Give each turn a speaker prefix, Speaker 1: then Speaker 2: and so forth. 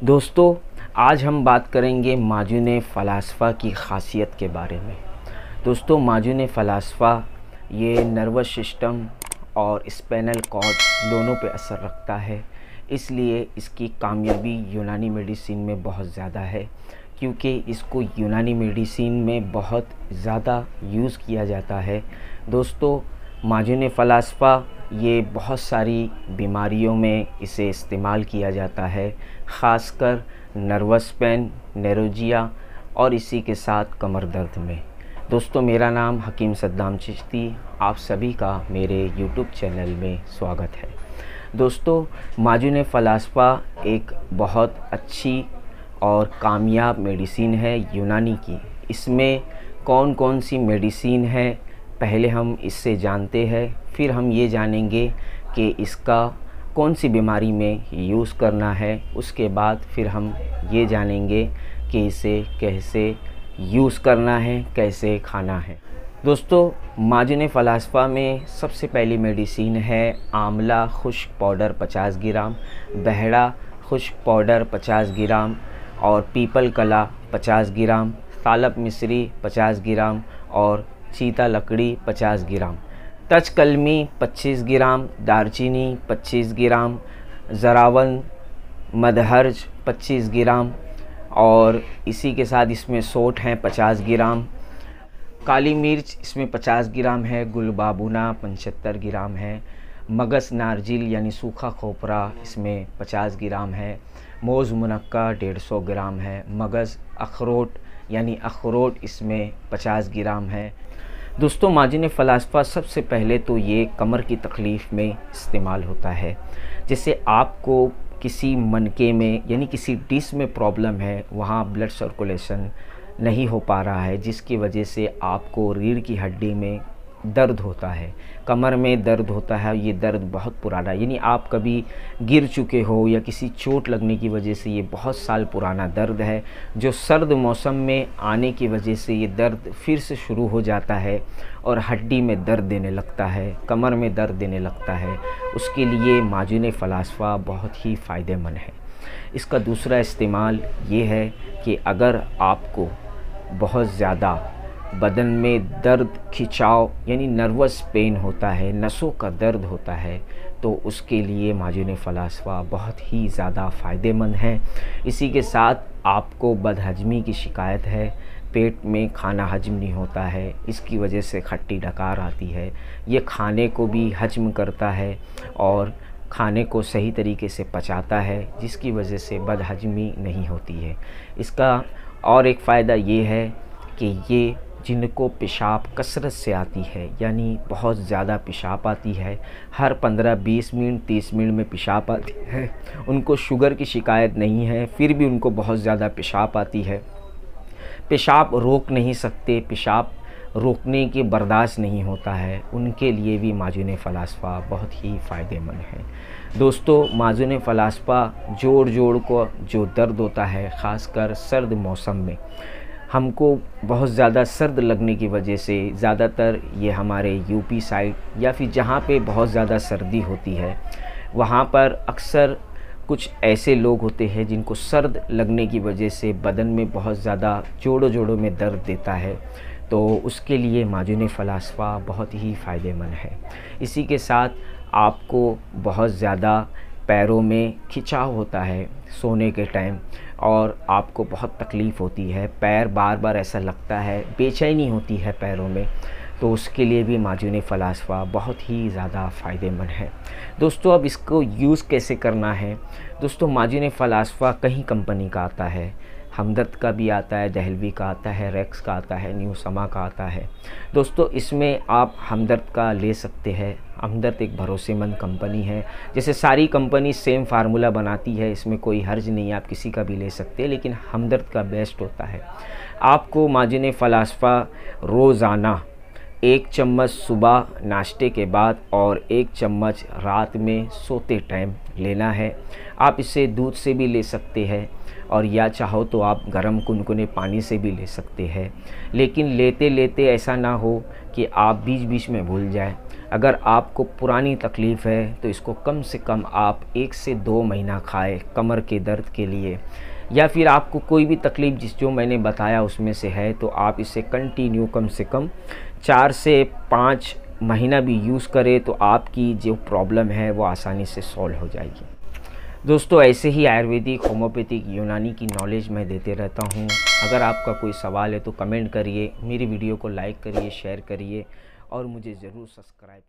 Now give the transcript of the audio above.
Speaker 1: दोस्तों, आज हम बात करेंगे माजून फ़लास्फ़ा की ख़ासियत के बारे में। दोस्तों, माजून फ़लास्फ़ा ये नर्वस सिस्टम और स्पाइनल कॉर्ड दोनों पे असर रखता है, इसलिए इसकी कामयाबी यूनानी मेडिसिन में बहुत ज़्यादा है, क्योंकि इसको यूनानी मेडिसिन में बहुत ज़्यादा यूज़ किया जाता है। दोस्तों, माजून फ़लास्फ़ा ये बहुत सारी बीमारियों में इसे इस्तेमाल किया जाता है, ख़ासकर नर्वस पेन, नेरोजिया और इसी के साथ कमर दर्द में। दोस्तों, मेरा नाम हकीम सद्दाम चिश्ती, आप सभी का मेरे यूट्यूब चैनल में स्वागत है। दोस्तों, माजून फ़लास्फ़ा एक बहुत अच्छी और कामयाब मेडिसिन है यूनानी की। इसमें कौन कौन सी मेडिसिन है, पहले हम इससे जानते हैं, फिर हम ये जानेंगे कि इसका कौन सी बीमारी में यूज़ करना है। उसके बाद फिर हम ये जानेंगे कि इसे कैसे यूज़ करना है, कैसे खाना है। दोस्तों, माजून फ़लास्फ़ा में सबसे पहली मेडिसिन है आंवला खुश्क पाउडर 50 ग्राम, बहड़ा खुश्क पाउडर 50 ग्राम और पीपल कला 50 ग्राम, सालब मिश्री 50 ग्राम और चीता लकड़ी 50 ग्राम, तज कलमी 25 ग्राम, दारचीनी 25 ग्राम, ज़रावन मदहर्ज 25 ग्राम और इसी के साथ इसमें सौंठ हैं 50 ग्राम, काली मिर्च इसमें 50 ग्राम है, गुलबाबुना 75 ग्राम है, मगज़ नारजिल यानी सूखा खोपरा इसमें 50 ग्राम है, मोज़ मुनक्का 150 ग्राम है, मगज़ अखरोट यानी अखरोट इसमें 50 ग्राम है। दोस्तों, माजून फ़लास्फ़ा सबसे पहले तो ये कमर की तकलीफ़ में इस्तेमाल होता है। जैसे आपको किसी मनके में यानी किसी डिस्क में प्रॉब्लम है, वहाँ ब्लड सर्कुलेशन नहीं हो पा रहा है, जिसकी वजह से आपको रीढ़ की हड्डी में दर्द होता है, कमर में दर्द होता है। ये दर्द बहुत पुराना यानी आप कभी गिर चुके हो या किसी चोट लगने की वजह से ये बहुत साल पुराना दर्द है, जो सर्द मौसम में आने की वजह से ये दर्द फिर से शुरू हो जाता है और हड्डी में दर्द देने लगता है, कमर में दर्द देने लगता है। उसके लिए माजून फ़लास्फ़ा बहुत ही फ़ायदेमंद है। इसका दूसरा इस्तेमाल ये है कि अगर आपको बहुत ज़्यादा बदन में दर्द, खिंचाव यानी नर्वस पेन होता है, नसों का दर्द होता है, तो उसके लिए माजून फ़लास्फ़ा बहुत ही ज़्यादा फ़ायदेमंद है। इसी के साथ आपको बदहज़मी की शिकायत है, पेट में खाना हजम नहीं होता है, इसकी वजह से खट्टी डकार आती है, ये खाने को भी हजम करता है और खाने को सही तरीके से पचाता है, जिसकी वजह से बदहज़मी नहीं होती है। इसका और एक फ़ायदा ये है कि ये जिनको पेशाब कसरत से आती है, यानी बहुत ज़्यादा पेशाब आती है, हर 15-20 मिनट 30 मिनट में पेशाब आती है, उनको शुगर की शिकायत नहीं है, फिर भी उनको बहुत ज़्यादा पेशाब आती है, पेशाब रोक नहीं सकते, पेशाब रोकने के बर्दाश्त नहीं होता है, उनके लिए भी माजून फ़लास्फ़ा बहुत ही फ़ायदेमंद है। दोस्तों, माजून फ़लास्फ़ा जोड़ को जो दर्द होता है, ख़ासकर सर्द मौसम में, हमको बहुत ज़्यादा सर्द लगने की वजह से, ज़्यादातर ये हमारे यूपी साइड या फिर जहाँ पे बहुत ज़्यादा सर्दी होती है, वहाँ पर अक्सर कुछ ऐसे लोग होते हैं जिनको सर्द लगने की वजह से बदन में बहुत ज़्यादा जोड़ों में दर्द देता है, तो उसके लिए माजून फ़लास्फ़ा बहुत ही फ़ायदेमंद है। इसी के साथ आपको बहुत ज़्यादा पैरों में खिंचाव होता है सोने के टाइम और आपको बहुत तकलीफ़ होती है, पैर बार बार ऐसा लगता है, बेचैनी होती है पैरों में, तो उसके लिए भी माजून फ़लास्फ़ा बहुत ही ज़्यादा फ़ायदेमंद है। दोस्तों, अब इसको यूज़ कैसे करना है। दोस्तों, माजून फ़लास्फ़ा कई कंपनी का आता है, हमदर्द का भी आता है, दहलवी का आता है, रेक्स का आता है, न्यू समा का आता है। दोस्तों, इसमें आप हमदर्द का ले सकते हैं। हमदर्द एक भरोसेमंद कंपनी है, जैसे सारी कंपनी सेम फार्मूला बनाती है, इसमें कोई हर्ज नहीं है, आप किसी का भी ले सकते हैं, लेकिन हमदर्द का बेस्ट होता है। आपको माजून फ़लास्फ़ा रोज़ाना 1 चम्मच सुबह नाश्ते के बाद और 1 चम्मच रात में सोते टाइम लेना है। आप इसे दूध से भी ले सकते हैं और या चाहो तो आप गर्म कुनकुने पानी से भी ले सकते हैं। लेकिन लेते लेते ऐसा ना हो कि आप बीच बीच में भूल जाएं। अगर आपको पुरानी तकलीफ़ है तो इसको कम से कम आप 1 से 2 महीना खाएं कमर के दर्द के लिए। या फिर आपको कोई भी तकलीफ़ जो मैंने बताया उसमें से है तो आप इसे कंटिन्यू कम से कम 4 से 5 महीना भी यूज़ करें तो आपकी जो प्रॉब्लम है वो आसानी से सॉल्व हो जाएगी। दोस्तों, ऐसे ही आयुर्वेदिक, होम्योपैथिक, यूनानी की नॉलेज मैं देते रहता हूँ। अगर आपका कोई सवाल है तो कमेंट करिए, मेरी वीडियो को लाइक करिए, शेयर करिए और मुझे ज़रूर सब्सक्राइब